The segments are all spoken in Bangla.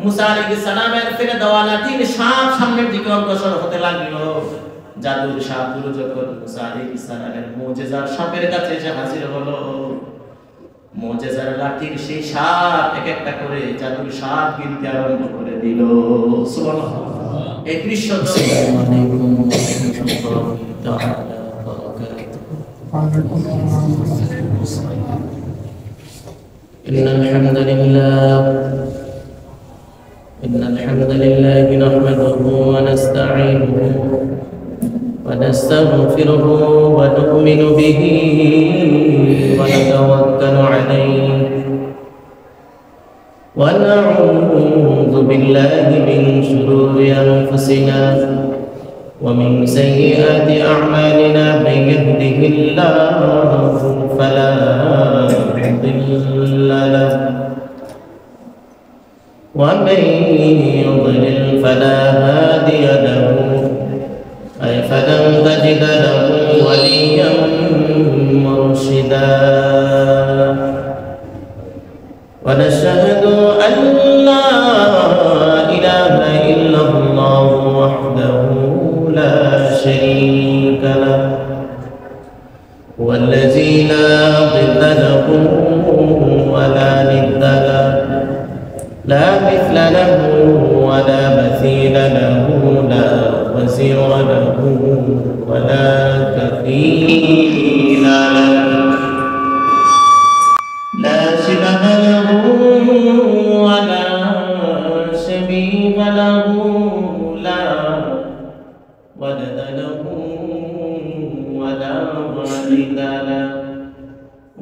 মুসা আলাইহিস সালামের ফেলে দেওয়া লাঠির সাপ সামনের দিকে অগ্রসর হতে লাগলো। জাদুর সাপগুলো যখন মুসা আলাইহিস সালামের মুজিজার সাপের কাছে এসে হাজির হলো, মুজিজার লাঠির সেই সাপ এক একটা করে জাদুর সাপ গিলতে আরম্ভ করে দিল। সুবহানাল্লাহ। এই দৃশ্য আসসালামু আলাইকুম ওয়া রাহমাতুল্লাহি তাআলা ওয়া বারাকাতুহু। إن الحمد لله نحمده ونستعينه ونستغفره ونؤمن به ونتوكل عليه ونعوذ بالله من شرور أنفسنا ومن سيئات أعمالنا من يهده الله فلا مضل له ومن يضلل فلا هادي له أي فلن تجد له وليا مرشدا ونشهد أن لا إله إلا الله وحده لا شريك له هو الذي لا ضد له ولا ند له لا مثل له ولا مثيل له لا وزير له ولا كفيل له لا شبه له ولا شبيه له لا ولد له ولا والد له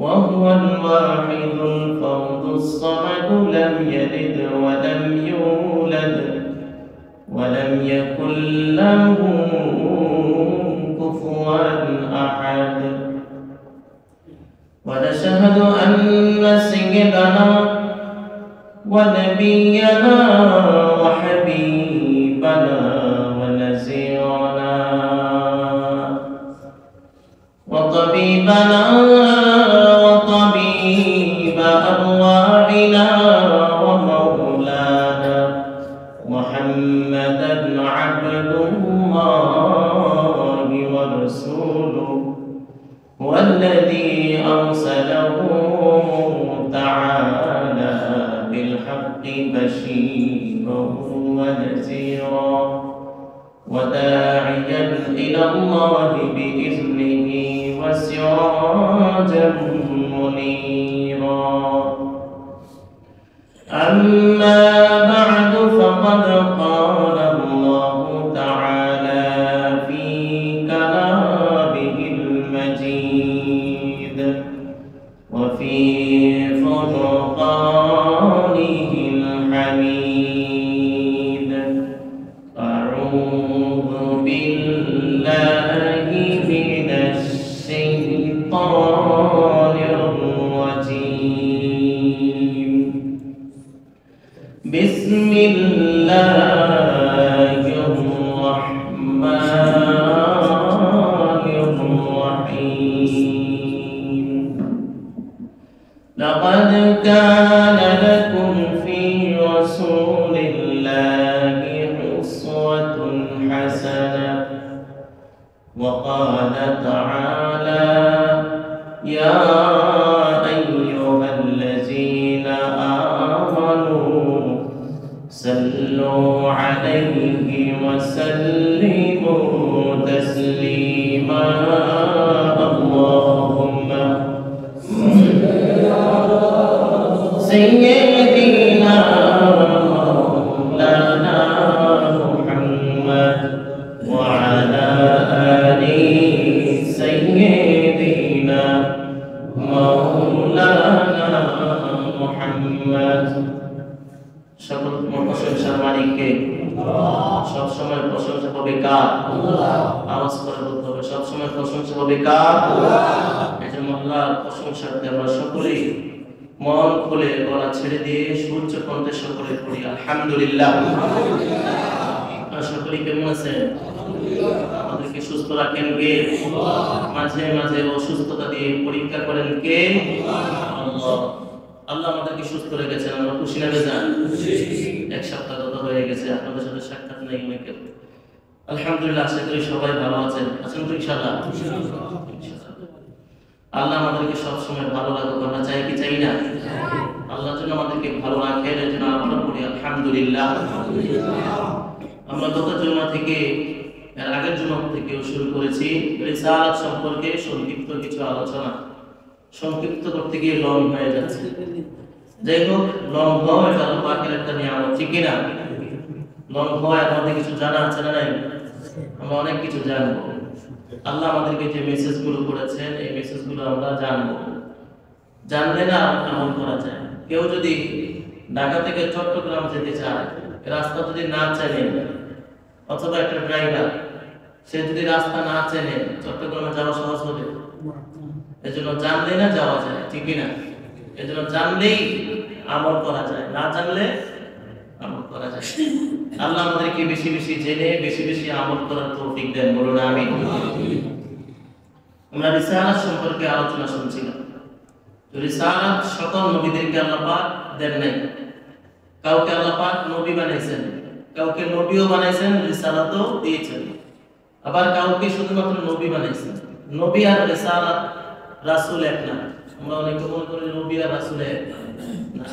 وهو الواحد الفرد الصمد لم يلد ولم يولد ولم يكن له كفوا أحد ونشهد أن سيدنا ونبينا وحبيبنا ونذيرنا وطبيبنا وطبيب أرواحنا ومولانا محمدا عبد الله ورسوله والذي أرسله تعالى بالحق بشيرا ونذيرا وداعيا إلى الله بإذنه وسراجا منيرا أما بعد فقد قال الله تعالى في كلامه المجيد وفي فرقانه الحميد أعوذ بالله من الشيطان الرجيم بسم الله الرحمن الرحيم لقد كان لكم في رسول الله أسوة حسنة وقال تعالى يا أيها الذين آمنوا صلوا عليه وسلموا تسليما اللهم سيدنا مولانا محمد وعلى آل سيدنا مولانا محمد সকল প্রশংসার মালিককে সব সময় প্রশংসা হবে কার? আল্লাহ। আওয়াজ করে বলতে হবে সব সময় প্রশংসা হবে কার? আল্লাহ। এজন্য আল্লাহর প্রশংসাতে আমরা সকলেই মন খুলে গলা ছেড়ে দিয়ে সূর্য কণ্ঠে সকলে পড়ি আলহামদুলিল্লাহ। আপনারা সকলেই কেমন আছেন? আমাদেরকে সুস্থ রাখেন কে? মাঝে মাঝে অসুস্থতা দিয়ে পরীক্ষা করেন কে? আল্লাহ। আল্লাহ আমাদেরকে সুস্থ রেখেছেন, আমরা খুশি না বেজান? এক সপ্তাহ গত হয়ে গেছে, আপনাদের সাথে সাক্ষাৎ নেই অনেকের। আলহামদুলিল্লাহ, আশা করি সবাই ভালো আছেন। আছেন তো ইনশাআল্লাহ? আল্লাহ আমাদেরকে সবসময় ভালো রাখুক। আমরা চাই কি চাই না? আল্লাহ যেন আমাদেরকে ভালো রাখেন, এর জন্য আমরা বলি আলহামদুলিল্লাহ। আমরা গত জুমা থেকে, এর আগের জুমা থেকেও শুরু করেছি রিসালাত সম্পর্কে সংক্ষিপ্ত কিছু আলোচনা। সংক্ষিপ্ত করতে গিয়ে লং হয়ে যাচ্ছে। যাই হোক, লং হওয়া এটা আল্লাহ পাকের একটা নিয়ামত, ঠিক কি না? লং হওয়া আমাদের কিছু জানা আছে না নাই? আমরা অনেক কিছু জানবো। আল্লাহ আমাদেরকে যে মেসেজগুলো করেছেন, এই মেসেজগুলো আমরা জানবো। জানলে না আমল করা যায়। কেউ যদি ঢাকা থেকে চট্টগ্রাম যেতে চায়, রাস্তা যদি না চেনে, অথবা একটা ড্রাইভার সে যদি রাস্তা না চেনে, চট্টগ্রামে যাওয়া সহজ হবে? এজন্য জানলে না যাওয়া যায়, ঠিক না? এজন্য জানলেই আমল করা যায়, না জানলে আমল করা যায়। আল্লাহ আমাদেরকে বেশি বেশি জেনে বেশি বেশি আমল করার তৌফিক দেন, বলুন আমিন। আমরা রিসালাত সম্পর্কে আলোচনা শুনছিলাম। রিসালাত সকল নবীদেরকে আল্লাহ পাক দেন নাই। কাউকে আল্লাহ পাক নবী বানাইছেন, কাউকে নবীও বানাইছেন, রিসালাতও দিয়েছেন। আবার কাউকে শুধুমাত্র নবী বানাইছেন। নবী আর রিসালাত, রাসূল এক না। আমরা অনেকে মনে করি নবী আর রাসূল এক না।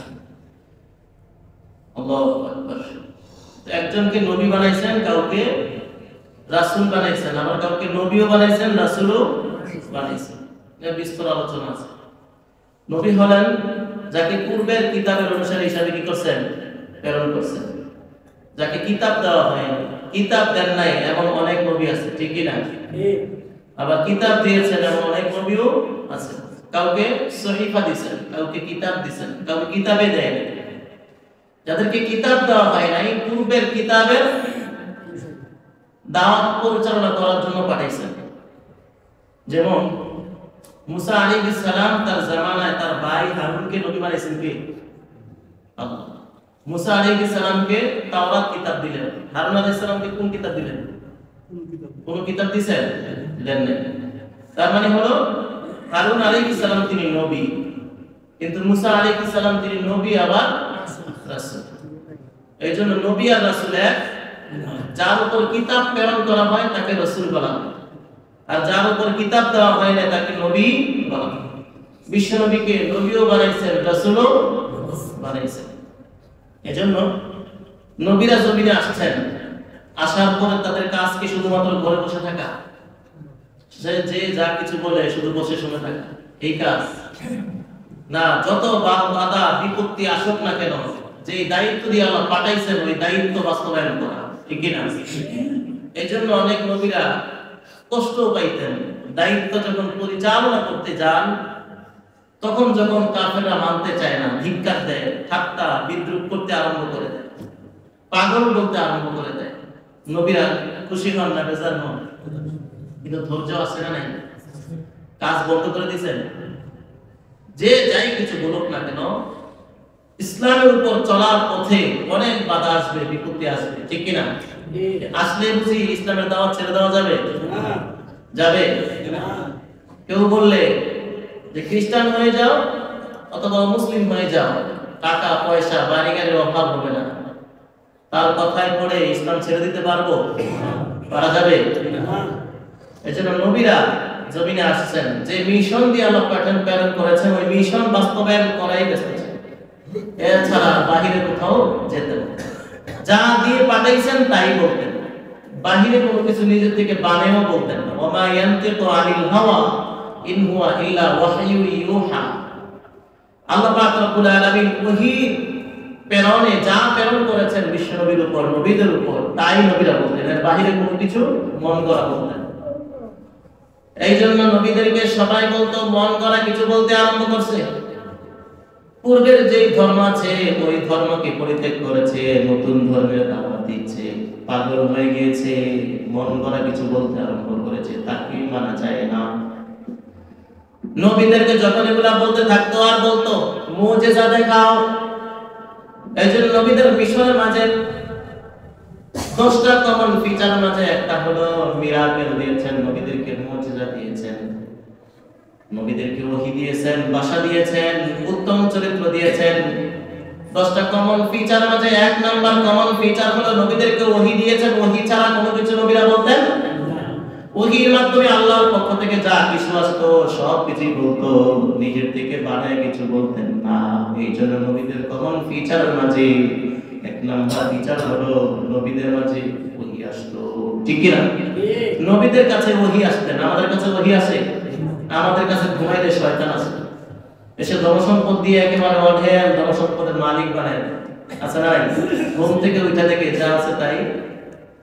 আল্লাহু আকবার। একজনকে নবী বানাইছেন, কাউকে রাসূল বানাইছেন, আবার কাউকে নবীও বানাইছেন, রাসূলও বানাইছেন। এর বিস্তর আলোচনা আছে। নবী হলেন যাকে পূর্বের কিতাবের অনুসারী হিসাবে কি করছেন? প্রেরণ করছেন। যাকে কিতাব দেওয়া হয়নি, কিতাব দেন নাই, এমন অনেক নবী আছে, ঠিক কি না? আবার কিতাব দিয়েছেন এমন অনেক নবীও আছে। কাউকে সহিফা দিয়েছেন, কাউকে কিতাব দিয়েছেন, কাউকে কিতাবে দেয়নি। যাদেরকে কিতাব দেওয়া হয় নাই, পূর্বের কিতাবের দাওয়াত পরিচালনা করার জন্য পাঠাইছেন। যেমন মুসা আলাইহিস সালাম তার জামানায় তার ভাই হারুনকে নবী বানাইছেন কে? আল্লাহ। মুসা আলাইহিস সালামকে তাওরাত কিতাব দিলেন, হারুন আলাইহিস সালামকে কোন কিতাব দিলেন? কোন কিতাব দিয়েছেন? দেন নাই। তার মানে হলো হারুন আলাইহিস সালাম তিনি নবী, কিন্তু মুসা আলাইহিস সালাম তিনি নবী আবার রাসূল। এইজন্য নবী আর রাসূল এক। যার উপর কিতাব প্রেরণ করা হয় তাকে রাসূল বলা হয়, আর যার উপর কিতাব দেওয়া হয় না তাকে নবী বলা হয়। বিশ্ব নবীকে নবীও বানাইছেন, রাসূলও বানাইছেন। এজন্য নবীরা জমিনে আসছেন, আসার পরে তাদের কাজ কি শুধুমাত্র ঘরে বসে থাকা, যে যা কিছু বলে শুধু বসে শুনে থাকা, এই কাজ না। যত বাধা বিপত্তি আসুক না কেন, যে দায়িত্ব দিয়ে আল্লাহ পাঠাইছেন ওই দায়িত্ব বাস্তবায়ন করা, ঠিক কি না? এজন্য অনেক নবীরা কষ্ট পাইতেন। দায়িত্ব যখন পরিচালনা করতে যান, তখন যখন কাফেররা মানতে চায় না, ধিক্কার দেয়, ঠাট্টা বিদ্রুপ করতে আরম্ভ করে দেয়, পাগল বলতে আরম্ভ করে দেয়, নবীরা খুশি হন না, বেজার হন, কিন্তু ধৈর্য আছে না নাই? কাজ বন্ধ করে দিয়েছেন। যে যাই কিছু বলুক না কেন, ইসলামের উপর চলার পথে অনেক বাধা আসবে, বিপত্তি আসবে, ঠিক কিনা? আসলে বুঝি ইসলামের দাওয়াত ছেড়ে দেওয়া যাবে? যাবে না। কেউ বললে যে খ্রিস্টান হয়ে যাও অথবা মুসলিম হয়ে যাও, টাকা পয়সা বাড়ি গাড়ির অভাব হবে না, তার কথায় পড়ে ইসলাম ছেড়ে দিতে পারবো? পারা যাবে না। এজন্য নবীরা জমিনে আসছেন, যে মিশন দিয়ে আল্লাহ প্রেরণ করেছেন ওই মিশন বাস্তবায়ন করাই ব্যস্ত ছিলেন। এছাড়া বাহিরে কোথাও যেতেন না। যা দিয়ে পাঠাইছেন তাই বলতেন, বাহিরে কোনো কিছু নিজের থেকে বানায়ও বলতেন না। ওমা ইয়ানতিকু আনিল হাওয়া ইন হুয়া ইল্লা ওয়াহয়ু ইউহা। আল্লাহ পাক রব্বুল আলামিন ওহী প্রেরণে যা প্রেরণ করেছেন বিশ্ব নবীর উপর, নবীদের উপর, তাই নবীরা বলতেন, এর বাহিরে কোনো কিছু মন করা বলতেন। এই জন্য নবীদেরকে সবাই বলতো মন করা কিছু বলতে আরম্ভ করছে। পূর্বের যেই ধর্ম আছে ওই ধর্মকে পরিত্যাগ করেছে, নতুন ধর্মের দাওয়াত দিচ্ছে, পাগল হয়ে গিয়েছে, মন করা কিছু বলতে আরম্ভ করেছে, তাকে মানা যায় না। নবীদেরকে যখন এগুলা বলতে থাকতো আর বলতো মুজিজা দেখাও। এইজন্য নবীদের মিশনের মাঝে 10টা কমন ফিচার মাঝে একটা হলো মিরাকেল দিয়েছেন, নবীদেরকে মুজিজা দিয়েছেন, নবীদেরকে ওহী দিয়েছেন, ভাষা দিয়েছেন, উত্তম চরিত্র দিয়েছেন, 10টা কমন ফিচার মাঝে 1 নাম্বার কমন ফিচার হলো নবীদেরকে ওহী দিয়েছেন, ওহী ছাড়া কোনো কিছু নবীরা বলতেন না। ওহীর মাধ্যমে আল্লাহর পক্ষ থেকে যা কিছু আসতো সব কিছুই বলতো, নিজের থেকে বানায় কিছু বলতেন না। এইজন্য নবীদের কমন ফিচারের মাঝে 1 নাম্বার ফিচার হলো নবীদের মাঝে ওহী আসতো। ঠিক কি না? নবীদের কাছে ওহী আসতেন, আমাদের কাছে ওহী আসে? আমাদের কাছে ঘুমাইলে শয়তান আসে, এসে ধনসম্পদ দিয়ে একেবারে অঢেল ধনসম্পদের মালিক বানায়। আচ্ছা নাই, ঘুম থেকে উঠা থেকে যা আছে তাই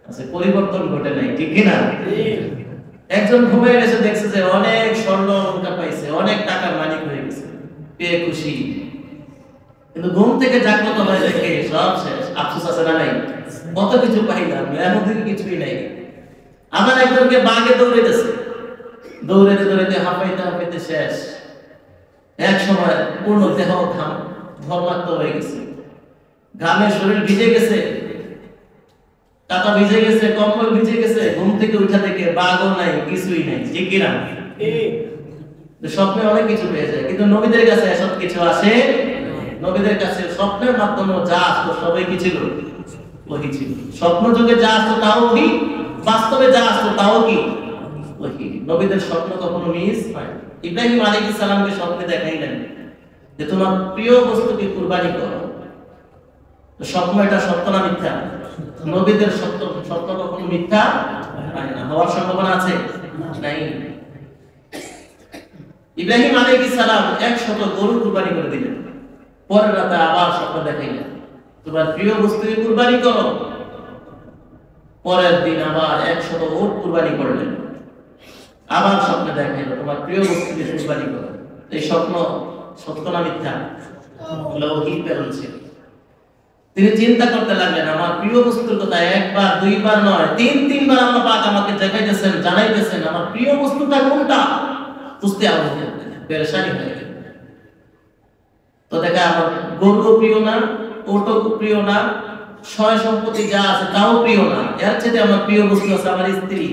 আছে, পরিবর্তন ঘটে নাই। ঠিক কি না? একজন ঘুমিয়ে এসে দেখছে যে অনেক স্বর্ণ অলংকার পাইছে, অনেক টাকার মালিক হয়ে গেছে, পেয়ে খুশি। কিন্তু ঘুম থেকে জাগ্রত হয়ে দেখে সব শেষ। আফসোস আছে না নাই? কত কিছু পাইলাম, এর মধ্যে কিছুই নাই। আমার একজনকে বাগে দৌড়াইতেছে, দৌড়াইতে দৌড়াইতে হাঁপাইতে হাঁপাইতে শেষ। এক সময় পূর্ণ দেহ ঘাম ঘর্মাক্ত হয়ে গেছে, ঘামে শরীর ভিজে গেছে, টাকা ভিজে গেছে, কম্বল ভিজে গেছে। ঘুম থেকে উঠা থেকে বাঘও নাই, কিছুই নাই। ঠিক কিনা? স্বপ্নে অনেক কিছু পেয়ে যায়, কিন্তু নবীদের কাছে এসব কিছু আসে। নবীদের কাছে স্বপ্নের মাধ্যমে যা আসতো সবই কি ছিল? ওহী ছিল। স্বপ্ন যুগে যা আসতো তাও ওহী, বাস্তবে যা আসতো তাও কি ওহী। নবীদের স্বপ্ন কখনো মিস হয় না। ইব্রাহিম আলাইহিস সালামকে স্বপ্নে দেখাইলেন যে তোমার প্রিয় বস্তুকে কুরবানি করো। তো স্বপ্ন এটা সত্য না মিথ্যা? নবীদের স্বপ্ন কখনো মিথ্যা হয় না, হওয়ার সম্ভাবনা আছে নাই। ইব্রাহিম আলাইহিস সালাম 100 গরু কুরবানি করে দিলেন। পরের রাতে আবার স্বপ্ন দেখাইলেন তোমার প্রিয় বস্তুকে কুরবানি করো। পরের দিন আবার 100 উট কুরবানি করলেন। আবার স্বপ্নে দেখাইল তোমার প্রিয় বস্তুকে কুরবানি করো। এই স্বপ্ন সত্য না মিথ্যা? ওহী প্রেরণ ছিল। তিনি চিন্তা করতে লাগলেন আমার প্রিয় বস্তুর কথা একবার দুইবার নয়, 3-3 আল্লাহ পাক আমাকে দেখাইতেছেন, জানাইতেছেন আমার প্রিয় বস্তুটা কোনটা। বুঝতে আমাকে পেরেশানি হয়ে গেল। তো দেখা আমার গরু প্রিয় না, ওটো প্রিয় না, সয় সম্পত্তি যা আছে তাও প্রিয় না। এর চেয়ে আমার প্রিয় বস্তু আছে আমার স্ত্রী।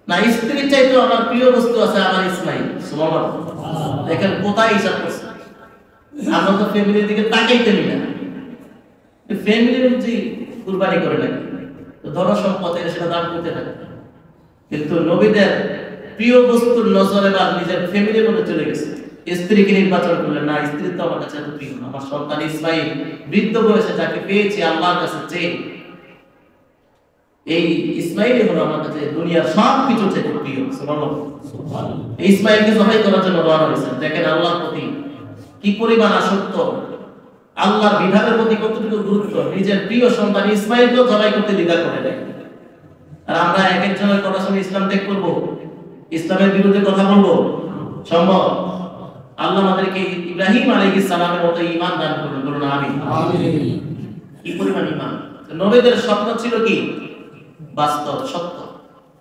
না, স্ত্রীর চাইতে আমার প্রিয় বস্তু আছে আমার ইসমাইল। সুবহানাল্লাহ। দেখেন কোথায় হিসাব করছে। আমরা তো ফ্যামিলির দিকে তাকাইতে না, ফ্যামিলির যে কুরবানি করে নাকি, তো ধন সম্পদের সেটা দান করতে থাকে। কিন্তু নবীদের প্রিয় বস্তুর নজর এবার নিজের ফ্যামিলির মধ্যে চলে গেছে। স্ত্রীকে নির্বাচন করলেন না, স্ত্রী তো আমার কাছে এত প্রিয় না, আমার সন্তান ইসমাইল বৃদ্ধ বয়সে যাকে পেয়েছি আল্লাহর কাছে চেয়ে, এই ইসমাইলই হলো আমার কাছে দুনিয়ার সব কিছু থেকে প্রিয়। সুবহানাল্লাহ। এই ইসমাইলকে জবাই করার জন্য রওনা হয়েছেন। দেখেন আল্লাহর প্রতি কি পরিমাণ আসক্ত, আল্লাহর বিধানের প্রতি কতটুকু গুরুত্ব। নিজের প্রিয় সন্তান ইসমাইলকেও জবাই করতে দ্বিধা করে দেয়। আর আমরা এক একজনের কথা শুনে ইসলাম ত্যাগ করবো, ইসলামের বিরুদ্ধে কথা বলবো? সম্ভব? আল্লাহ আমাদেরকে ইব্রাহিম আলাইহিস সালামের মতো ঈমান দান করুন, বলুন আমিন। কি পরিমাণ ঈমান! নবীদের স্বপ্ন ছিল কি? বাস্তব, সত্য।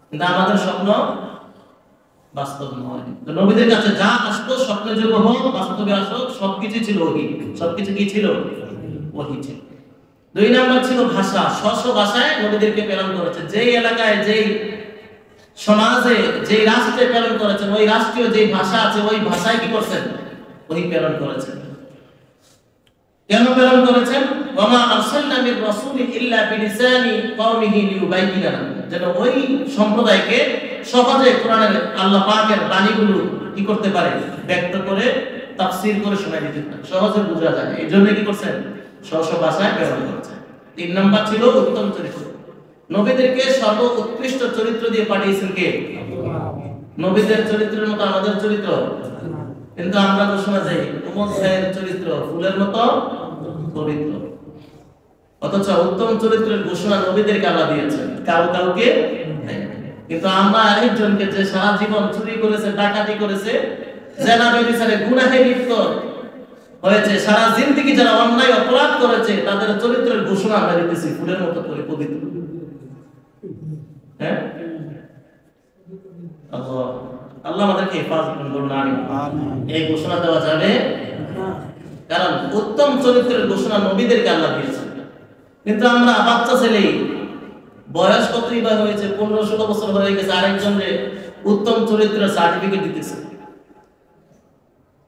কিন্তু আমাদের স্বপ্ন বাস্তব নয়। তো নবীদের কাছে যা আসতো স্বপ্নের যোগ্য হোক, বাস্তবে আসুক, সবকিছু ছিল ওহী। সবকিছু কি ছিল? ওহী ছিল। 2 নাম্বার ছিল ভাষা। স্ব ভাষায় নবীদেরকে প্রেরণ করেছে। যেই এলাকায়, যেই সমাজে, যেই রাষ্ট্রে প্রেরণ করেছেন, ওই রাষ্ট্রীয় যেই ভাষা আছে ওই ভাষায় কি করছেন? ওহী প্রেরণ করেছেন। কেন প্রেরণ করেছেন? ওয়ামা আরসালনা মির রাসূলিন ইল্লা বিলিসানি কওমিহি লিয়ুবাইয়িনা লাহুম, যেন ওই সম্প্রদায়কে সহজে কোরআনের আল্লাহ পাকের বাণীগুলো কি করতে পারে? ব্যক্ত করে তাফসীর করে শোনায় দিতে পারে, সহজে বোঝা যায়। এইজন্য কি করছেন? স্ব ভাষায় প্রেরণ করেছেন। 3 নাম্বার ছিল উত্তম চরিত্র। নবীদেরকে সর্বোৎকৃষ্ট চরিত্র দিয়ে পাঠিয়েছেন কে? নবীদের চরিত্রের মতো আমাদের চরিত্র। কিন্তু আমরা ঘোষণা দেই উম্মত ভাইয়ের চরিত্র ফুলের মতো পবিত্র, অথচ উত্তম চরিত্রের ঘোষণা নবীদেরকে আল্লাহ দিয়েছেন, কাউকে নাই। কিন্তু আমরা আরেকজনকে যে সারা জীবন চুরি করেছে, ডাকাতি করেছে, জেনা ব্যভিচারে গুনাহে লিপ্ত হয়েছে, সারা জিন্দেগি যারা অন্যায় অপরাধ করেছে, তাদের চরিত্রের ঘোষণা আমরা দিতেছি ফুলের মতো করে পবিত্র। হ্যাঁ, আল্লাহ আমাদেরকে হেফাজত করুন, আমিন। এই ঘোষণা দেওয়া যাবে কারণ উত্তম চরিত্রের ঘোষণা নবীদেরকে আল্লাহ দিয়েছেন। কিন্তু আমরা বাচ্চা ছেলেই, বয়স কতই বা হয়েছে, 15-16 বছর হয়ে গেছে, আরেকজনের উত্তম চরিত্রের সার্টিফিকেট দিতেছে।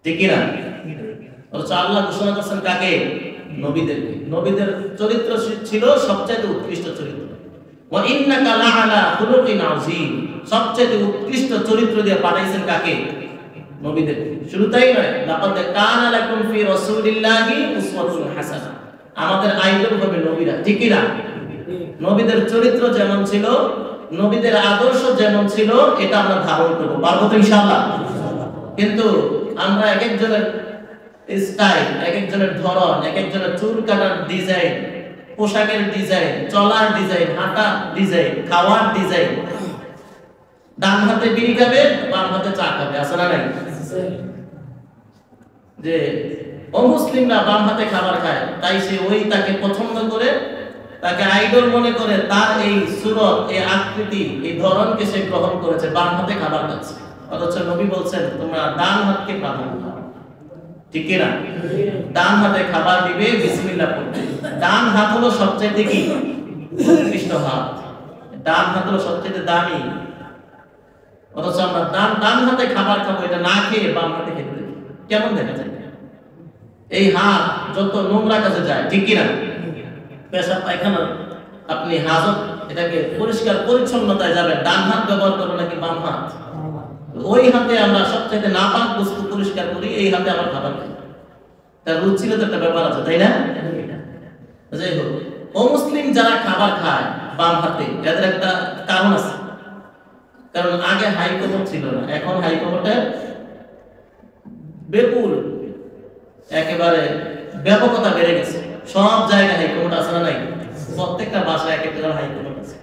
ঠিক না? অথচ আল্লাহ ঘোষণা করছেন কাকে? নবীদের চরিত্র ছিল সবচেয়ে উৎকৃষ্ট চরিত্র। ওয়া ইন্নাকা লাআলা খুলুকিন আযীম, সবচেয়ে উৎকৃষ্ট চরিত্র দিয়ে পাঠাইছেন কাকে? নবীদের। শুরুতেই নয়, লাকাদ কানা লাকুম ফি রাসূলিল্লাহি উসওয়াতুন হাসানাহ, আমাদের আইডল হবে নবীরা, ঠিক কি না? নবীদের চরিত্র যেমন ছিল, নবীদের আদর্শ যেমন ছিল, এটা আমরা ধারণ করব, পারবো তো ইনশাআল্লাহ? কিন্তু আমরা এক একজনের স্টাইল, এক একজনের ধরন, এক একজনের চুল কাটার ডিজাইন, পোশাকের ডিজাইন, চলার ডিজাইন, হাঁটার ডিজাইন, খাওয়ার ডিজাইন, ডান হাতে বিড়ি খাবে, বাম হাতে চা খাবে, আছে না নাই? যে অমুসলিমরা বাম হাতে খাবার খায়, তাই সে ওই তাকে পছন্দ করে, তাকে আইডল মনে করে, তার এই সুরত, এই আকৃতি, এই ধরনকে সে গ্রহণ করেছে, বাম হাতে খাবার খাচ্ছে। অথচ নবী বলছেন তোমরা ডান হাতকে প্রাধান্য দাও, ঠিক কি না? ডান হাতে খাবার দিবে, বিসমিল্লাহ পড়বে। ডান হাত হলো সবচেয়ে কি উৎকৃষ্ট হাত, ডান হাত হলো সবচেয়ে দামি। অথচ আমরা ডান হাতে খাবার খাবো, এটা না খেয়ে বাম হাতে খেতে দেবো, কেমন দেখা যায়? এই হাত যত নোংরা কাজে যায়, ঠিক কি না? পেশাব পায়খানা, আপনি হাজত, এটাকে পরিষ্কার পরিচ্ছন্নতায় যাবেন, ডান হাত ব্যবহার করবো নাকি বাম হাত? ওই হাতে আমরা সবচেয়ে নাপাক বস্তু পরিষ্কার করি, এই হাতে আবার খাবার খাই। তার রুচির তো একটা ব্যাপার আছে, তাই না? যাই হোক, অমুসলিম যারা খাবার খায় বাম হাতে, এদের একটা কারণ আছে। কারণ আগে হাইকোর্ট ছিল না, এখন হাইকোর্টে বিপুল একেবারে ব্যাপকতা বেড়ে গেছে। সব জায়গায় হাইকোর্ট আছে না নাই? প্রত্যেকটা বাসায় এক একটা হাইকোর্ট আছে।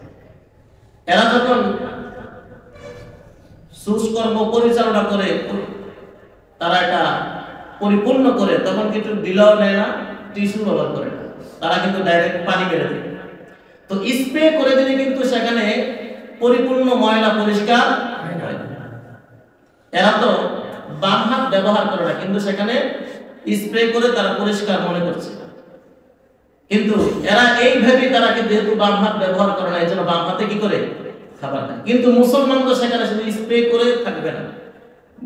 এরা যখন সুষ্কর্ম পরিচালনা করে, তারা এটা পরিপূর্ণ করে, তখন কিন্তু দিলেও নেয় না, টিস্যু ব্যবহার করে না, তারা কিন্তু ডাইরেক্ট পানি মেরে দেয়। তো স্প্রে করে দিলে কিন্তু সেখানে পরিপূর্ণ ময়লা পরিষ্কার হয়। এরা তো বাম হাত ব্যবহার করে না, কিন্তু সেখানে স্প্রে করে তারা পরিষ্কার মনে করছে। কিন্তু এরা এইভাবে তারা যেহেতু বাম হাত ব্যবহার করে না, এই জন্য বাম হাতে কি করে খাবার খায়। কিন্তু মুসলমান তো সেখানে শুধু স্প্রে করে থাকবে না,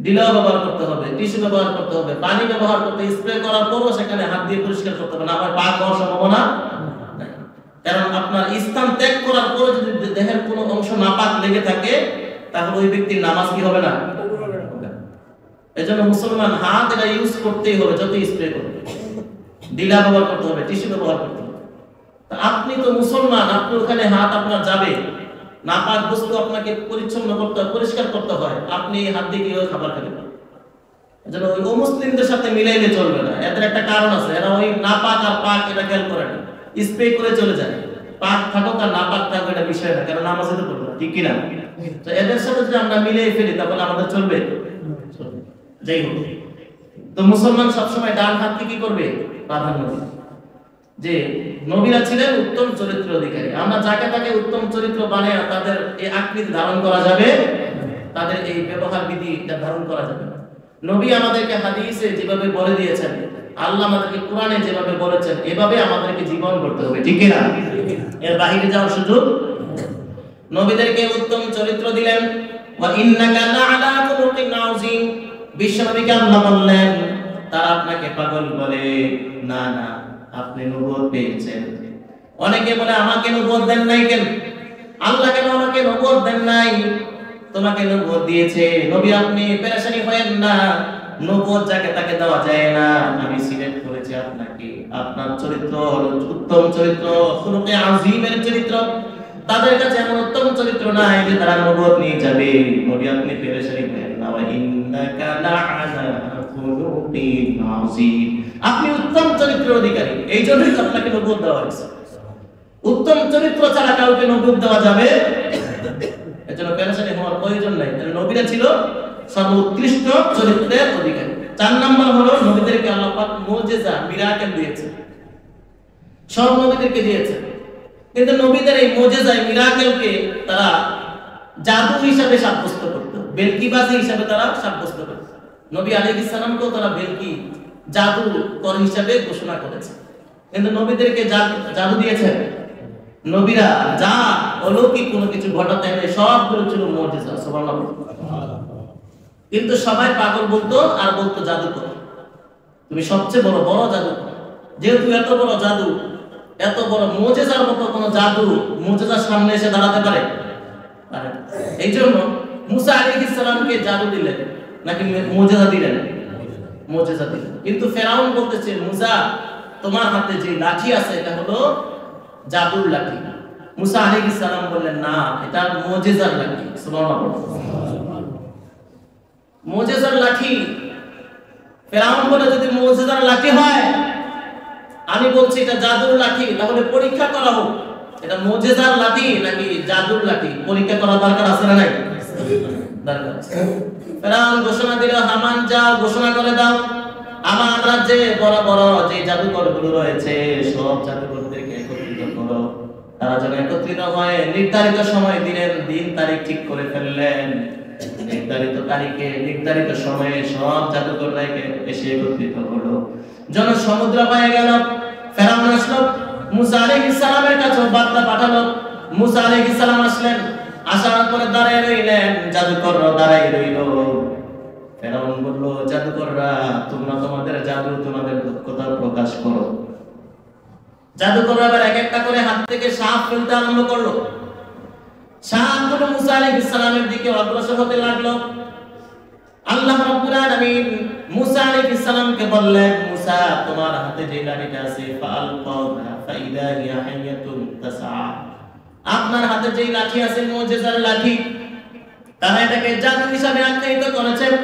ডিলাও ব্যবহার করতে হবে, টিস্যু ব্যবহার করতে হবে, পানি ব্যবহার করতে, স্প্রে করার পরও সেখানে হাত দিয়ে পরিষ্কার করতে হবে, না হয় পাক হওয়ার সম্ভাবনা নাই। কারণ আপনার ইসলাম ত্যাগ করার পরে যদি দেহের কোনো অংশ নাপাক লেগে থাকে, তাহলে ওই ব্যক্তির নামাজ কি হবে না। এজন্য মুসলমান হাত এটা ইউজ করতেই হবে, যত স্প্রে করবে, ডিলা ব্যবহার করতে হবে, টিস্যু ব্যবহার করতে হবে। আপনি তো মুসলমান, আপনি ওখানে হাত আপনার যাবে, নাপাক বস্তু আপনাকে পরিচ্ছন্ন করতে হয়, পরিষ্কার করতে হয়, আপনি হাত দিয়ে কিভাবে খাবার খাবেন? এজন্য ওই অমুসলিমদের সাথে মিলাইলে চলবে না। এদের একটা কারণ আছে, এরা ওই নাপাক আর পাক এটা খেয়াল করে না, স্প্রে করে চলে যায়। পাক থাকুক আর নাপাক থাকুক এটা বিষয় না, কারণ নামাজে তো পড়বে, ঠিক কি না? তো এদের সাথে যদি আমরা মিলিয়ে ফেলি, তাহলে আমাদের চলবে। যাই হোক, তো মুসলমান সবসময় ডান হাতকে কি করবে? প্রাধান্য দিবে। যে নবীরা ছিলেন উত্তম চরিত্র অধিকারী, আমরা যাকে তাকে উত্তম চরিত্র বানায় তাদের এই আকৃতি ধারণ করা যাবে, তাদের এই ব্যবহার বিধি ধারণ করা যাবে না। নবী আমাদেরকে হাদিসে যেভাবে বলে দিয়েছেন, আল্লাহ আমাদেরকে কোরআনে যেভাবে বলেছেন, এভাবে আমাদেরকে জীবন করতে হবে, ঠিক না? এর বাইরে যাওয়ার সুযোগ। নবীদেরকে উত্তম চরিত্র দিলেন, ওয়া ইন্নাকা লাআলা খুলুকিন আযীম। বিশ্বনবীকে আল্লাহ বললেন, তারা আপনাকে পাগল বলে, না না, আপনি নবুয়ত পেয়েছেন। অনেকে বলে আমাকে নবুয়ত দেন নাই কেন? আল্লাহ কেন আমাকে নবুয়ত দেন নাই? তোমাকে নবুয়ত দিয়েছে। নবী আপনি পেরেশানি হয়েন না, নবুয়ত যাকে তাকে দেওয়া যায় না। আমি সিলেক্ট করেছি আপনাকে, আপনার চরিত্র উত্তম চরিত্র, খুলুকে আযীমের চরিত্র। তাদের কাছে এমন উত্তম চরিত্র নাই যে তারা নবুয়ত নিয়ে যাবে। নবী আপনি পেরেশানি হয়েন না, ওয়া ইন্নাকা লাআলা খুলুকিন আযীম। আপনি উত্তম চরিত্রের অধিকারী, এই জন্যই তো আপনাকে নবুয়ত দেওয়া হয়েছে। উত্তম চরিত্র ছাড়া কাউকে নবুয়ত দেওয়া যাবে? এজন্য পেরেশানি হওয়ার প্রয়োজন নাই। নবীরা ছিল সর্বোৎকৃষ্ট চরিত্রের অধিকারী। 4 নাম্বার হলো নবীদেরকে আল্লাহ পাক মুজিজা, মিরাকেল দিয়েছে। সব নবীদেরকে দিয়েছে, কিন্তু নবীদের এই মুজিজা, মিরাকেলকে তারা জাদু হিসাবে সাব্যস্ত করত, বেলকিবাজি হিসাবে তারা সাব্যস্ত করত। নবী আলাইহিস সালামকেও তারা বেলকি, জাদু কর হিসাবে ঘোষণা করেছে। কিন্তু নবীদেরকে জাদু দিয়েছে। নবীরা যা অলৌকিক কোনো কিছু ঘটাতেন, সবগুলো ছিল মুজিজা, সুবহানাল্লাহ। কিন্তু সবাই পাগল বলতো আর বলতো জাদুকর, তুমি সবচেয়ে বড় জাদুকর। যেহেতু এত বড় জাদু, এত বড় মুজিজার মতো কোন জাদু মুজিজার সামনে এসে দাঁড়াতে পারে? এই জন্য মুসা আলাইহিস সালামকে জাদু দিলেন নাকি মুজিজা দিলেন? মুজিজা দিলেন। কিন্তু ফেরাউন বলতেছে, মুসা তোমার হাতে যে লাঠি আছে এটা হলো জাদুর লাঠি। মুসা আলাইহিস সালাম বললেন, না, এটা মুজিজার লাঠি। সুবহানাল্লাহ, মুজিজার লাঠি। ফেরাউন বলে, যদি মুজিজার লাঠি হয়, আমি বলছি এটা জাদুর লাঠি, তাহলে পরীক্ষা করা হোক, এটা মুজিজার লাঠি নাকি জাদুর লাঠি। পরীক্ষা করা দরকার আছে না নাই? দরকার আছে। ফেরাউন ঘোষণা দিল, হামান যাও ঘোষণা করে দাও, আমার রাজ্যে বড় বড় যে জাদুকরগুলো রয়েছে সব জাদুকরদেরকে একত্রিত করো। তারা যেন একত্রিত হয়, নির্ধারিত সময় দিলেন, দিন তারিখ ঠিক করে ফেললেন। নির্ধারিত তারিখে নির্ধারিত সময়ে সব জাদুকররা এসে একত্রিত হলো। জনসমুদ্র হয়ে গেল। ফেরাউন আসলো, মুসা আলাইহিস সালামের কাছে বার্তা পাঠালো। মুসা আলাইহিস সালাম আসলেন, আসার পরে দাঁড়ায় রইলেন, জাদুকররা দাঁড়ায় রইল। ফেরাউন বলল, জাদুকররা তোমরা তোমাদের জাদু, তোমাদের দক্ষতা প্রকাশ করো। জাদুকররা আবার এক একটা করে হাত থেকে সাপ ফেলতে আরম্ভ করলো। সাপগুলো মুসা আলাইহিস সালামের দিকে অগ্রসর হতে লাগলো। আল্লাহ রাব্বুল আলামিন মুসা আলাইহিস সালামকে বললেন, মুসা তোমার হাতে যে লাঠিটা আছে ফালকাহা ফাইদা হিয়া হাইয়াতুন তাসআ, আপনার হাতে যে লাঠি আছে মুজিজার লাঠি, তারা এটাকে জাদু হিসাবে আখ্যায়িত করেছেন।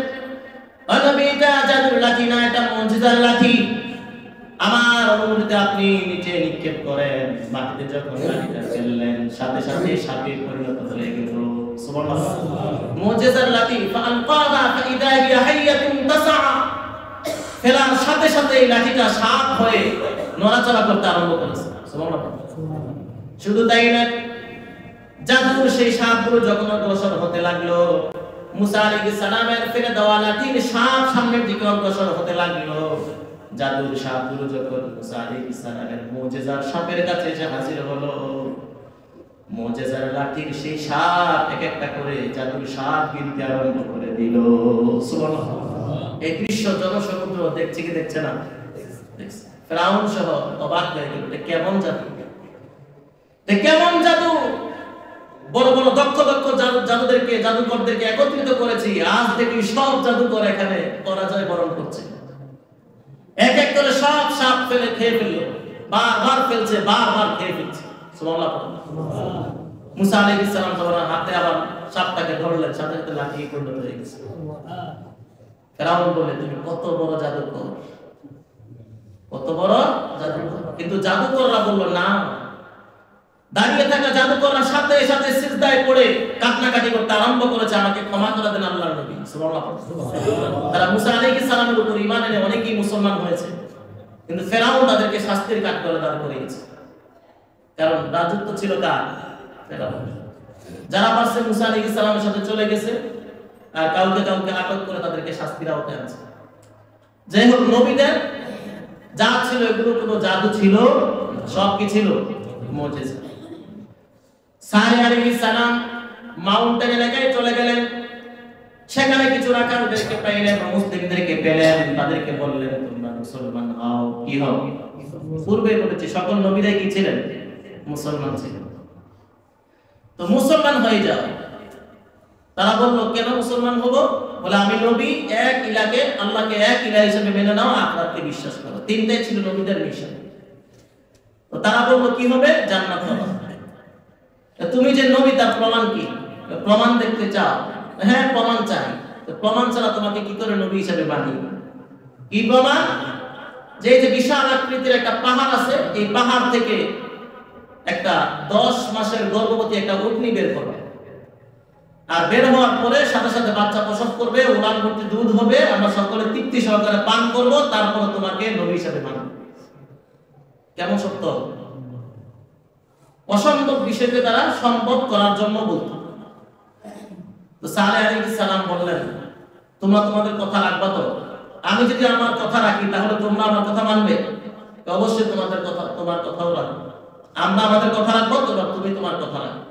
নবী, এটা জাদুর লাঠি না, এটা মুজিজার লাঠি। আমার অনুমতিতে আপনি নিচে নিক্ষেপ করেন। মাটিতে যখন লাঠিটা ফেললেন, সাথে সাথে সাপে পরিণত হয়ে গেল। সুবহানাল্লাহ, মুজিজার লাঠি। ফালকাহা ফাইদা হিয়া হাইয়াতুন তাসআ, ফেলার সাথে সাথে এই লাঠিটা সাপ হয়ে নড়াচড়া করতে আরম্ভ করেছে। সুবহানাল্লাহ। শুধু তাই না, জাদুর সেই সাপগুলো যখন অগ্রসর হতে লাগলো, মুসা আলাইহিস সালামের ফেলে দেওয়া লাঠির সাপ সামনের দিকে অগ্রসর হতে লাগলো। জাদুর সাপগুলো যখন মুসা আলাইহিস সালামের মুজিজার সাপের কাছে এসে হাজির হলো, মুজিজার লাঠির সেই সাপ এক একটা করে জাদুর সাপ গিলতে আরম্ভ করে দিল। সুবহানাল্লাহ। এই দৃশ্য জনসমুদ্র দেখছে কি দেখছে না? দেখছে। ফেরাউন সহ অবাক হয়ে গেল, এটা কেমন জাদু, এটা কেমন জাদু। বড় বড় দক্ষ দক্ষ জাদুদেরকে, জাদুকরদেরকে একত্রিত করেছি, আজ দেখি সব জাদুকর এখানে পরাজয় বরণ করছে। এক এক করে সব সাপ ফেলে খেয়ে ফেললো, বারবার ফেলছে, বারবার খেয়ে ফেলছে। সুবহানাল্লাহ। মুসা আলাইহিস সালাম যখন হাতে আবার সাপটাকে ধরলেন, সাথে সাথে লাঠি পরিণত হয়ে গেছে। ফেরাউন বলে, তুমি কত বড় জাদুকর, কত বড় জাদুকর। কিন্তু জাদুকররা বলল, না। দাঁড়িয়ে থাকা জাদুকররা সাথে সাথে সিজদায় পড়ে কান্নাকাটি করতে আরম্ভ করেছে, আমাকে ক্ষমা করে দেন আল্লাহর নবী। সুবহানাল্লাহ। তারা মুসা আলাইহিস সালামের উপর ঈমান এনে অনেকেই মুসলমান হয়েছে, কিন্তু ফেরাউন তাদেরকে শাস্তির কাঠগড়ায় দাঁড় করিয়েছে। কারণ রাজত্ব ছিল কার? ফেরাউন। যারা পারছে মুসা আলাইহিস সালামের সাথে চলে গেছে, আর কাউকে কাউকে আটক করে তাদেরকে শাস্তির আওতায় আনছে। যাই হোক, নবীদের যা ছিল এগুলো কোনো জাদু ছিল, সব কি ছিল? মুজিজা। সালেহ আলাইহিস সালাম মাউন্টেন এলাকায় চলে গেলেন। সেখানে কিছু রাখালদেরকে পেলেন, মুসলিমদেরকে পেলেন, তাদেরকে বললেন, তোমরা মুসলমান হও। কি হও? পূর্বে বলেছি সকল নবীরাই কি ছিলেন? মুসলমান ছিলেন। তো মুসলমান হয়ে যাও। তারা বলল, কেন মুসলমান হব? বলে, আমি নবী, এক ইলাকে আল্লাহকে এক ইলাহ হিসেবে মেনে নাও, আখিরাতকে বিশ্বাস করো। তিনটাই ছিল নবীদের মিশন। তো তারা বলল, কি হবে? জান্নাত হবে। তুমি যে নবী, তার প্রমাণ কি? প্রমাণ দেখতে চাও? হ্যাঁ, প্রমাণ চাই। তো প্রমাণ ছাড়া তোমাকে কি করে নবী হিসেবে মানি? কি প্রমাণ? যে বিশাল আকৃতির একটা পাহাড় আছে, এই পাহাড় থেকে একটা 10 মাসের গর্ভবতী একটা উটনি বের করবে, আর বের হওয়ার পরে সাথে সাথে বাচ্চা প্রসব করবে, উলান ভর্তি দুধ হবে, আমরা সকলে তৃপ্তি সহকারে পান করব, তারপরে তোমাকে নবী হিসেবে মানব। কেমন সত্য? অসম্ভব বিষয়কে তারা সম্ভব করার জন্য বলত। তো সালেহ আলাইহিস সালাম বললেন, তোমরা তোমাদের কথা রাখবা তো? আমি যদি আমার কথা রাখি তাহলে তোমরা আমার কথা মানবে? অবশ্যই তোমাদের কথা, তোমার কথাও রাখবো। আমরা আমাদের কথা রাখবো, তুমি তোমার কথা রাখবে।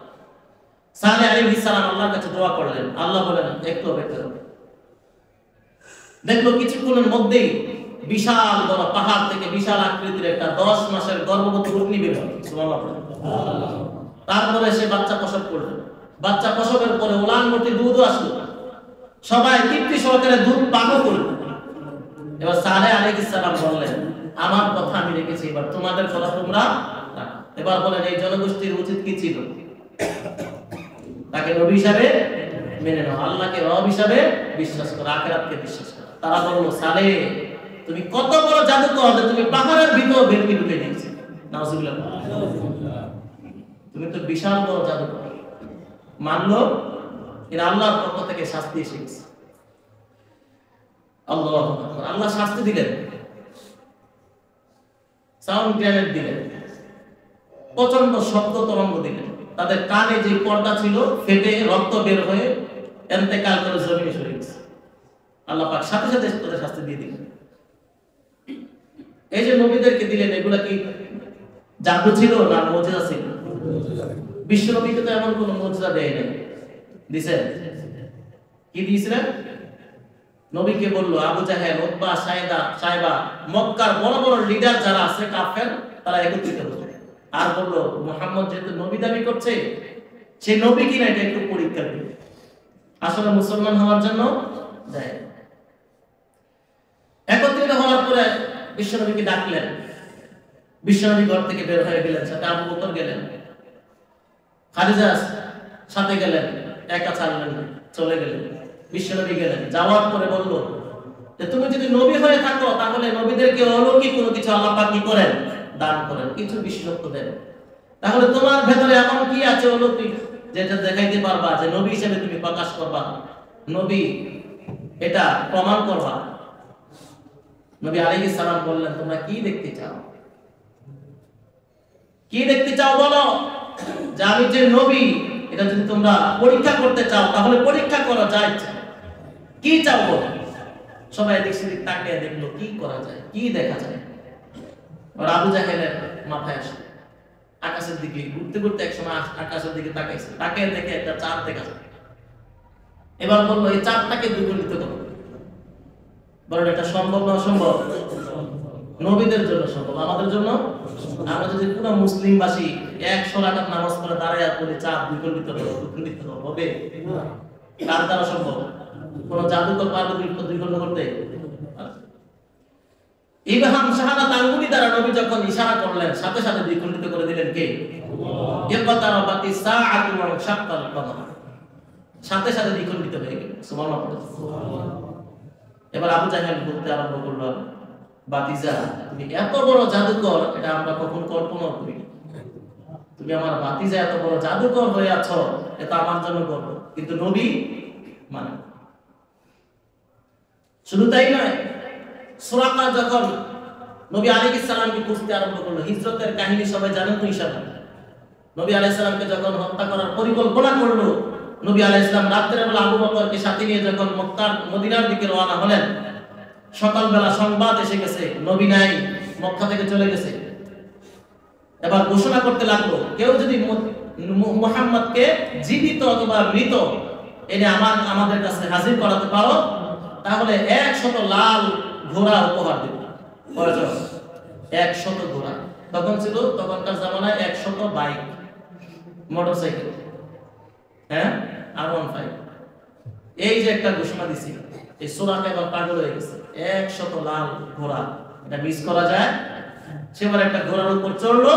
সালেহ আলাইহিস সালাম আল্লাহর কাছে দোয়া করলেন। আল্লাহ বলেন, একটু অপেক্ষা করো। দেখলো কিছুক্ষণের মধ্যেই বিশাল বড় পাহাড় থেকে বিশাল আকৃতির একটা 10 মাসের গর্ভবতী উটনি বের হয়, সুবহানাল্লাহ। তারপরে সে বাচ্চা প্রসব করলো, বাচ্চা প্রসবের পরে উলানমতি দুধ আসলো, সবাই তৃপ্তি সহকারে দুধ পানও করলো। এবার সালেহ আলাইহিস সালাম বললেন, আমার কথা আমি রেখেছি, এবার তোমাদের কথা তোমরা রাখো। এবার বলেন এই জনগোষ্ঠীর উচিত কি ছিল? তাকে নবী হিসাবে মেনে নাও, আল্লাহকে রব হিসাবে বিশ্বাস করো, আখিরাতকে বিশ্বাস করো। তারা বলল, সালেহ তুমি কত বড় জাদুকর যে তুমি পাহাড়ের ভিতর ভেতরে ঢুকে গিয়েছো, নাউজুবিল্লাহ। তুমি তো বিশাল বড় জাদুকর। মানলো, এর আল্লাহর পক্ষ থেকে শাস্তি এসে গেছে। আল্লাহু আকবার। আল্লাহ শাস্তি দিলেন, সাউন্ড গ্রেনেড দিলেন, প্রচন্ড শব্দ তরঙ্গ দিলেন। তাদের কানে যে পর্দা ছিল ফেটে রক্ত বের হয়ে ইন্তেকাল করে জমিনে সরে গেছে। আল্লাহ পাক সাথে সাথে তাদের শাস্তি দিয়ে দিলেন। এই যে নবীদেরকে দিলেন, এগুলা কি জাদু ছিল না মুজিজা ছিল? বিশ্ব নবীকে তো এমন কোন মুজিজা দেয় নাই, দিছেন? কি দিয়েছিলেন? নবীকে বললো আবু জাহেল, উতবা, সাইবা, মক্কার বড় বড় লিডার যারা আছে কাফের, তারা একত্রিত হলো আর বললো, মুহাম্মদ যেহেতু নবী দাবি করছে, সে নবী কিনা এটা একটু পরীক্ষা দিবে, আসলে মুসলমান হওয়ার জন্য দেয়। একত্রিত হওয়ার পরে বিশ্বনবীকে ডাকলেন। বিশ্বনবী ঘর থেকে বের হয়ে গেলেন, সাথে আবু বকর গেলেন, খাদিজা সাথে গেলেন, একা ছাড়লেন না, চলে গেলেন। বিশ্বনবী গেলেন, যাওয়ার পরে বলল যে তুমি যদি নবী হয়ে থাকো তাহলে নবীদেরকে অলৌকিক কোনো কিছু আল্লাহ পাক কি করেন? দান করেন, কিছু বিশেষত্ব দেন। তাহলে তোমার ভেতরে এমন কি আছে অলৌকিক যেটা দেখাইতে পারবা যে নবী হিসেবে তুমি প্রকাশ করবা, নবী এটা প্রমাণ করবা? নবী আলাইহিস সালাম বললেন, তোমরা কি দেখতে চাও? কি দেখতে চাও বলো? যে আমি যে নবী এটা যদি তোমরা পরীক্ষা করতে চাও তাহলে পরীক্ষা করো, যা ইচ্ছা কি চাও বলো। সবাই এদিক সেদিক তাকিয়ে দেখলো কি করা যায়, কি দেখা যায়। আর আবু জাহেলের মাথায় আসে, আকাশের দিকে ঘুরতে ঘুরতে একসময় আকাশের দিকে তাকাইছে, তাকিয়ে দেখে একটা চাঁদ দেখা যায়। এবার বললো এই চাঁদটাকে দ্বিগুণিত করো। বলেন এটা সম্ভব না অসম্ভব? নবীদের জন্য সম্ভব, আমাদের জন্য? আমরা যদি পুরো মুসলিমবাসী 100 রাকাত নামাজ পড়ে দাঁড়ায় বলি চাঁদ দ্বিগুণিত হবে? কার দ্বারা সম্ভব? কোন জাদুকর পারবে দ্বিগুণ করতে? ইবহাম শাহাদাত আঙ্গুলি দ্বারা নবী যখন ইশারা করলেন সাথে সাথে দ্বিগুণিত করে দিলেন কে? ইকতারাবাতি সাআতু ওয়া শাক্কাল কমর, সাথে সাথে দ্বিগুণিত হয়ে গেল। সুবহানাল্লাহ। এবার আবু জাহেল বলতে আরম্ভ করলো, বাতিজা তুমি এত বড় জাদুকর এটা আমরা কখন কল্পনা করি। তুমি আমার বাতিজা এত বড় জাদুকর হয়ে আছো, এটা আমার জন্য গর্ব, কিন্তু নবী মানে। শুধু তাই নয়, সুরাকা যখন নবী আলাইহিস সালামকে খুঁজতে আরম্ভ করলো, হিজরতের কাহিনী সবাই জানেন তো। ইশারা নবী আলাইহিস সালামকে যখন হত্যা করার পরিকল্পনা করলো, নবী আলাইহিস সালাম রাতের বেলা আবু বকরকে সাথে নিয়ে যখন মক্কার মদিনার দিকে রওনা হলেন, সকালবেলা সংবাদ এসে গেছে নবী নাই, মক্কা থেকে চলে গেছে। এবার ঘোষণা করতে লাগলো, কেউ যদি মুহাম্মদকে জীবিত অথবা মৃত এনে আমাদের কাছে হাজির করাতে পারো তাহলে 100 লাল ঘোড়া উপহার দেব। 100 ঘোড়া। তখন ছিল তখনকার জামানায় 100 বাইক, মোটরসাইকেল, হ্যাঁ, R15। এই যে একটা ঘোষণা দিছি, এই সুরাকা এবার পাগল হয়ে গেছে। 100 লাল ঘোড়া, এটা মিস করা যায়? সেবার একটা ঘোড়ার উপর চড়লো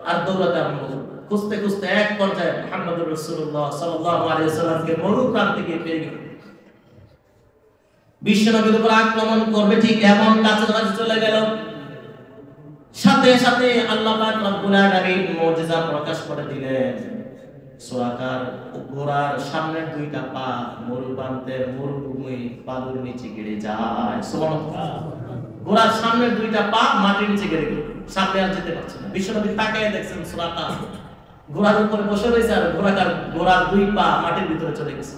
আর দৌড়াতে আরম্ভ করলো। খুঁজতে খুঁজতে এক পর্যায়ে মুহাম্মদুর রাসূলুল্লাহ সাল্লাল্লাহু আলাইহি ওয়াসাল্লামকে মরুপ্রান্তে গিয়ে পেয়ে গেল। বিশ্বনবীর উপর আক্রমণ করবে ঠিক এমন কাছাকাছি চলে গেল, সাথে সাথে আল্লাহ পাক রব্বুল আলামিন মুজিজা প্রকাশ করে দিলেন। সুরাকার ঘোড়ার সামনের 2টা পা মরুপ্রান্তের মরুভূমি বালুর নিচে গেড়ে যায়। সুবহানাল্লাহ। ঘোড়ার সামনের 2টা পা মাটির নিচে গেড়ে গেল, সামনে আর যেতে পারছে না। বিশ্বনবী তাকিয়ে দেখছেন সুরাকা ঘোড়ার উপরে বসে রয়েছে আর ঘোড়ার 2 পা মাটির ভিতরে চলে গেছে।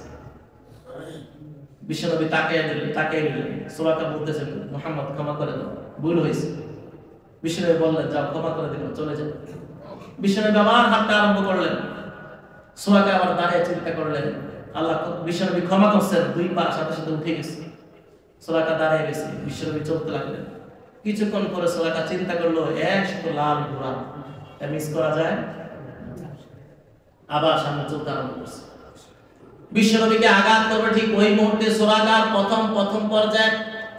বিশ্বনবী তাকিয়ে দিলেন। সুরাকা বলতেছেন, মুহাম্মদ ক্ষমা করে দাও, ভুল হয়েছে। বিশ্বনবী বললেন, যাও ক্ষমা করে দিলাম, চলে যাও। বিশ্বনবী আবার হাঁটতে আরম্ভ করলেন। সুরাকা আবার দাঁড়িয়ে চিন্তা করলেন, আল্লাহ বিশ্বনবী ক্ষমা করছেন, 2 পা সাথে সাথে উঠে গেছে। সুরাকা দাঁড়িয়ে গেছে, বিশ্বনবী চলতে লাগলেন। কিছুক্ষণ পরে সুরাকা চিন্তা করলো 100 লাল ঘোড়া মিস করা যায়, আবার সামনে চলতে আরম্ভ করছে। বিশ্বনবীকে আঘাত করবে ঠিক ওই মুহূর্তে সুরাকার প্রথম পর্যায়ে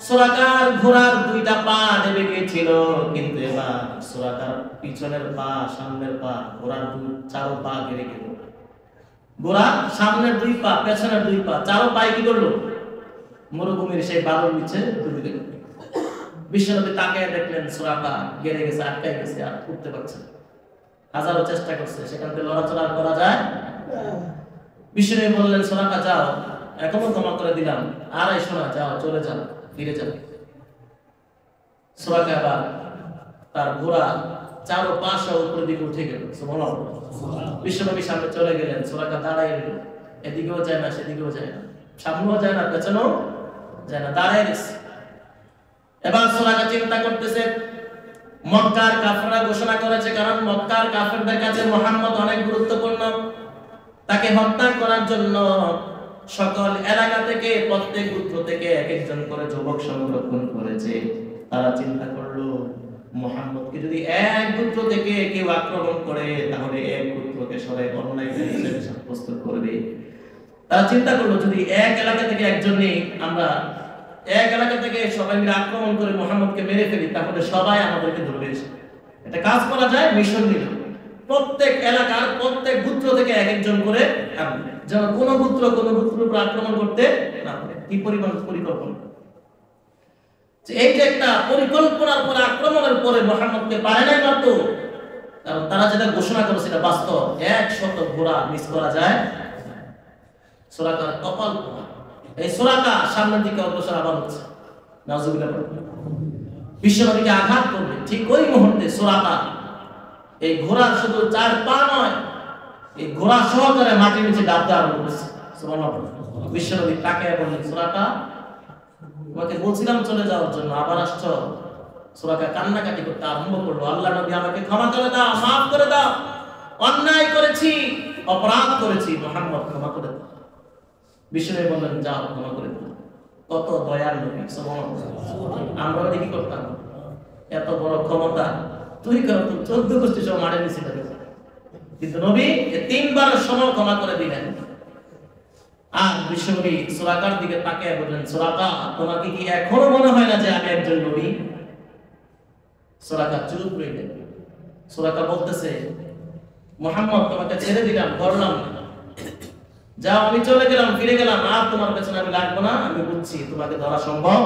সুরাকার ঘোড়ার দুইটা পা নেমে গিয়েছিল, কিন্তু এবার সুরাকার পিছনের পা সামনের পা ঘোড়ার চারো পা গেড়ে গেল। ঘোড়া সামনের 2 পা পেছনের 2 পা চারো পায়ে কি করলো? মরুভূমির সেই বালুর নিচে ডুবে গেল। বিশ্বনবী তাকে দেখলেন সুরাকা গেড়ে গেছে, আটকে গেছে, আর উঠতে পারছে না। হাজারো চেষ্টা করছে, সেখান থেকে লড়াচড়া করা যায়। বিশ্বনবী বললেন সুরাকা যাও, এখনো ক্ষমা করে দিলাম, আর এসো না, যাও চলে যাও, ফিরে যাও। সুরাকা আবার তার ঘোড়া চারো পাশে উপরের দিকে উঠে গেল। সুবহানাল্লাহ। বিশ্বনবী সামনে চলে গেলেন, সুরাকা দাঁড়ায় রইল, এদিকেও যায় না সেদিকেও যায় না, সামনেও যায় না পেছনেও যায় না, দাঁড়ায় গেছে। এবার সুরাকা চিন্তা করতেছে, মক্কার কাফেররা ঘোষণা করেছে, কারণ মক্কার কাফেরদের কাছে মুহাম্মদ অনেক গুরুত্বপূর্ণ, তাকে হত্যা করার জন্য সকল এলাকা থেকে প্রত্যেক গোত্র থেকে এক একজন করে যুবক সংরক্ষণ করেছে। তারা চিন্তা করলো মুহাম্মদকে যদি এক গোত্র থেকে কেউ আক্রমণ করে তাহলে এক গোত্রকে সবাই অন্যায়কারী হিসেবে সাব্যস্ত করবে। তারা চিন্তা করলো যদি এক এলাকা থেকে একজন নেই, আমরা এক এলাকা থেকে সবাই মিলে আক্রমণ করে মুহাম্মদকে মেরে ফেলি, তাহলে সবাই আমাদেরকে ধরবে। এটা কাজ করা যায়, মিশন নিল। প্রত্যেক এলাকার প্রত্যেক গোত্র থেকে এক একজন করে আনবে, যেন কোন গোত্রের উপর আক্রমণ করতে না পারে। কি পরিকল্পনা! এইটা একটা পরিকল্পনার পরে আক্রমণের পরে মুহাম্মদকে পারে নাই মারতো, কারণ তারা যেটা ঘোষণা করেছে সেটা বাস্তব। 100 ঘোড়া মিস করা যায়। সুরাকার কপাল পোড়া। এই সুরাকা সামনের দিকে অগ্রসর আবার হচ্ছে, নাউজুবিল্লাহ। বিশ্বনবীকে আঘাত করবে ঠিক ওই মুহূর্তে সুরাকা এই ঘোড়ার শুধু 4 পা নয়, এই ঘোড়া সহকারে মাটির নিচে ডাবতে আরম্ভ করছে। সুবহানাল্লাহ। বিশ্বনবী তাকে বললেন সুরাকা, তোমাকে বলছিলাম চলে যাওয়ার জন্য, আবার আসছো। সুরাকা কান্নাকাটি করতে আরম্ভ করলো, আল্লাহ নবী আমাকে ক্ষমা করে দাও, মাফ করে দাও, অন্যায় করেছি, অপরাধ করেছি, মুহাম্মদ ক্ষমা করে দাও। বিশ্বনবী বললেন যাও, ক্ষমা করে দাও। কত দয়ার নবী। সুবহানাল্লাহ। আমরা কি করতাম? এত বড় ক্ষমতা তুই কর, 14 গোষ্ঠী সব মারে নিছিল, কিন্তু নবী 3 বার সময় ক্ষমা করে দিলেন। আর বিশ্বনবী সুরাকার দিকে তাকিয়ে বললেন সুরাকা, তোমাকে কি এখনো মনে হয় না যে আমি একজন নবী? সুরাকা চুপ রইলেন। সুরাকা বলতেছে মুহাম্মদ তোমাকে ছেড়ে দিলাম, করলাম না, যাও, আমি চলে গেলাম, ফিরে গেলাম, আর তোমার পেছনে আমি লাগবো না। আমি বুঝছি তোমাকে ধরা সম্ভব,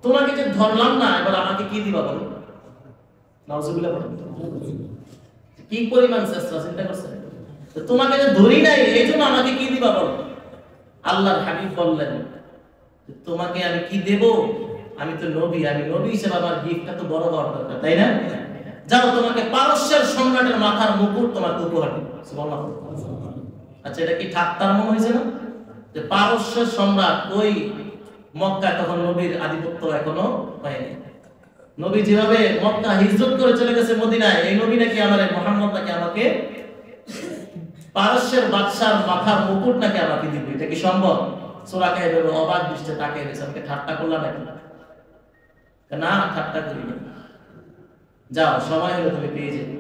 তোমাকে যে ধরলাম না, এবার আমাকে কি দিবা বলো? নাউজুবিল্লাহ। কি পরিমাণ চেষ্টা, চিন্তা করছেন? তোমাকে যে ধরি নাই, এই জন্য আমাকে কি দিবা বলো? আল্লাহর হাবিব বললেন তোমাকে আমি কি দেব? আমি তো নবী, আমি নবী হিসেবে আমার গিফটটা তো বড় হওয়ার দরকার, তাই না? যাও, তোমাকে পারস্যের সম্রাটের মাথার মুকুট তোমাকে উপহার দিব। সুবহানাল্লাহ। আচ্ছা, এটা কি ঠাট্টার মনে হয়েছে না? যে পারস্যের সম্রাট, ওই মক্কা তখন নবীর আধিপত্য এখনো হয়নি। নবী যেভাবে মক্কা হিজরত করে চলে গেছে মদিনায়, এই নবী নাকি মুহাম্মদ নাকি আমাকে পারস্যের বাদশার মাথার মুকুট নাকি আমাকে দিবে, এটা কি সম্ভব? সুরাকা এভাবে অবাক দৃষ্টিতে তাকিয়ে গেছে, আমাকে ঠাট্টা করলাম নাকি? না, ঠাট্টা করিনি। যাও, সময় হলে তুমি পেয়ে যাবে।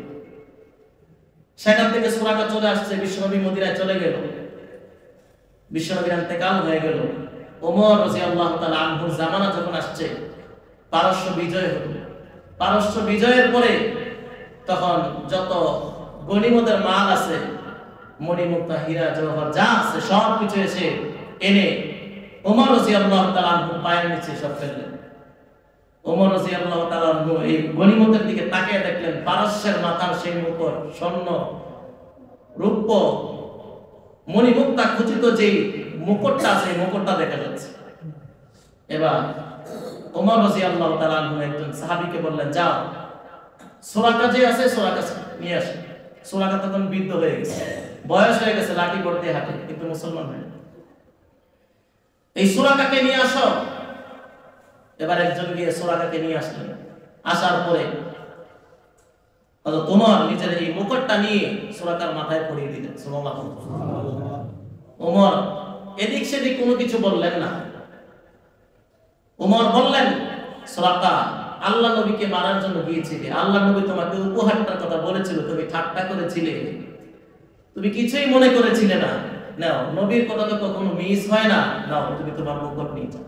সেখান থেকে সুরাকা চলে আসছে, বিশ্বনবী মদিনায় চলে গেল। বিশ্বনবীর ইন্তেকাল হয়ে গেল। ওমর রাদিয়াল্লাহু তাআলা আনহুর জামানা যখন আসছে, পারস্য বিজয় হলো। পারস্য বিজয়ের পরে তখন যত গনিমতের মাল আছে, মণিমুক্তা, হীরা জওহর যা আছে, সব কিছু এসে এনে ওমর রাদিয়াল্লাহু তাআলা আনহুর পায়ের নিচে সব ফেললেন। ওমর রাদিয়াল্লাহু তাআলা আনহু এই গনিমতের দিকে তাকিয়ে দেখলেন পারস্যের মাথার সেই মুকুট, স্বর্ণ, রূপ্য, মণিমুক্তা খচিত যে মুকুটটা আছে, মুকুটটা দেখা যাচ্ছে। এবার ওমর রাদিয়াল্লাহু তাআলা আনহু একজন সাহাবীকে বললেন, যাও, সুরাকা যে আছে সুরাকা নিয়ে আসো। সুরাকা তখন বৃদ্ধ হয়ে গেছে, বয়স হয়ে গেছে, লাঠি করতে হাঁটে, কিন্তু মুসলমান হয় না। এই সুরাকাকে নিয়ে আসো। এবার একজন গিয়ে সুরাকাকে নিয়ে আসলেন। আসার পরে তোমার নিজের এই মুকুটটা নিয়ে সুরাকার মাথায় পরিয়ে দিলেন। সুবহানাল্লাহ। ওমর এদিক সেদিক কোনো কিছু বললেন না। ওমর বললেন, সুরাকা, আল্লাহ নবীকে মারার জন্য গিয়েছিলে, আল্লাহ নবী তোমাকে উপহারটার কথা বলেছিল, তুমি ঠাট্টা করেছিলে, তুমি কিছুই মনে করেছিলে না, নাও নবীর কথা তো কখনো মিস হয় না, নাও তুমি তোমার মুকুট নিয়ে যাও।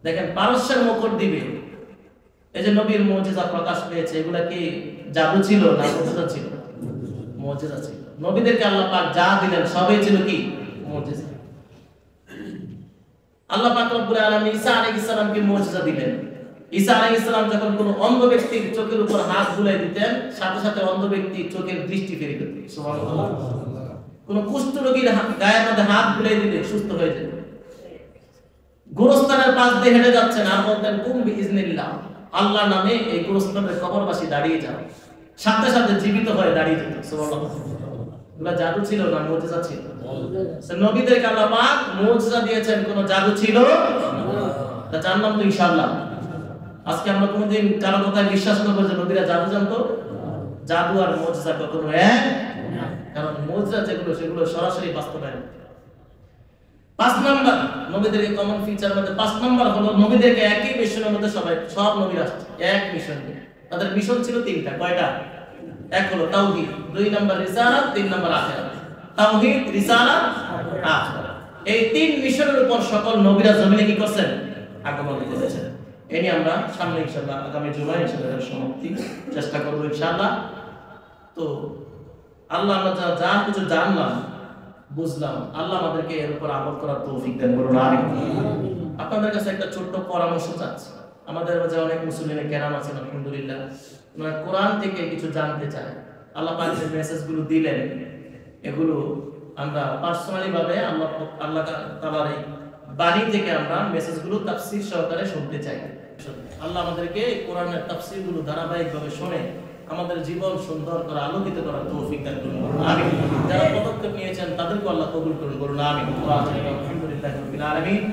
দেখেন পারস্যের মুকুট দিবে, এই যে নবীর মুজিজা প্রকাশ পেয়েছে, এগুলা কি জাদু ছিল না মুজিজা ছিল? মুজিজা ছিল। নবীদেরকে আল্লাহ পাক যা দিলেন সবই ছিল কি? মুজিজা। আল্লাহ পাক রব্বুল আলামিন ঈসা আলাইহিস সালামকে মুজিজা দিলেন। ঈসা আলাইহিস সালাম যখন কোন অন্ধ ব্যক্তির চোখের উপর হাত বুলাই দিতেন, সাথে সাথে অন্ধ ব্যক্তি চোখের দৃষ্টি ফিরে যেত। সুবহানাল্লাহ। কোন কুষ্ঠ রোগীর গায়ের মধ্যে হাত বুলাই দিলে সুস্থ হয়ে যেত। গোরস্থানের পাশ দিয়ে হেঁটে যাচ্ছেন আর বলতেন কুম বিইজনিল্লাহ, আল্লাহর নামে এই গোরস্থানের কবরবাসী দাঁড়িয়ে যাও, সাথে সাথে জীবিত হয়ে দাঁড়িয়ে যেত। সুবহানাল্লাহ। এগুলা জাদু ছিল না মুজিজা ছিল? নবীদেরকে আল্লাহ পাক মুজিজা দিয়েছেন, কোন জাদু ছিল না। জানলাম তো ইনশাআল্লাহ। আজকে আমরা কোনদিন কারো কথায় বিশ্বাস করবো যে নবীরা জাদু জানতো? জাদু আর মুজিজা কখনো এক না, কারণ মুজিজা যেগুলো সেগুলো সরাসরি বাস্তবায়ন। 5 নাম্বার নবীদেরকে কমন ফিচার মধ্যে 5 নাম্বার হলো নবীদেরকে একই মিশনের মধ্যে সব নবী আসছে এক মিশন নিয়ে। তাদের মিশন ছিল 3টা। কয়টা? এক হলো তাওহীদ, 2 নাম্বার রিসালাত, 3 নাম্বার আখিরাত। তাওহীদ, রিসালাত, আখিরাত, এই 3 মিশনের উপর সকল নবীরা জমিনে কি করছেন? আগমন করেছেন। এই নিয়ে আমরা সামনে ইনশাআল্লাহ আগামী জুমায় ইনশাআল্লাহ সমাপ্তি চেষ্টা করব ইনশাআল্লাহ। তো আল্লাহ আমরা যা কিছু জানলাম বুঝলাম, আল্লাহ আমাদেরকে এর উপর আমল করার তৌফিক দেন, বলুন আমিন। আপনাদের কাছে একটা ছোট্ট পরামর্শ চাচ্ছি। আমাদের মাঝে অনেক মুসলিমের কেরাম আছেন আলহামদুলিল্লাহ, ওনারা কোরআন থেকে কিছু জানতে চায়। আল্লাহ পাক যে মেসেজগুলো দিলেন এগুলো আমরা পার্সোনালি ভাবে আল্লাহ তাআলার এই বাণী থেকে আমরা মেসেজগুলো তাফসীর সহকারে শুনতে চাই। আল্লাহ আমাদেরকে কোরআনের তাফসীরগুলো ধারাবাহিকভাবে শুনে আমাদের জীবন সুন্দর করে আলোকিত করার তৌফিক দান করুন আমিন। যারা পদক্ষেপ নিয়েছেন তাদেরকে আল্লাহ কবুল করুন, বলুন আমিন। আলহামদুলিল্লাহি রাব্বিল আলামিন।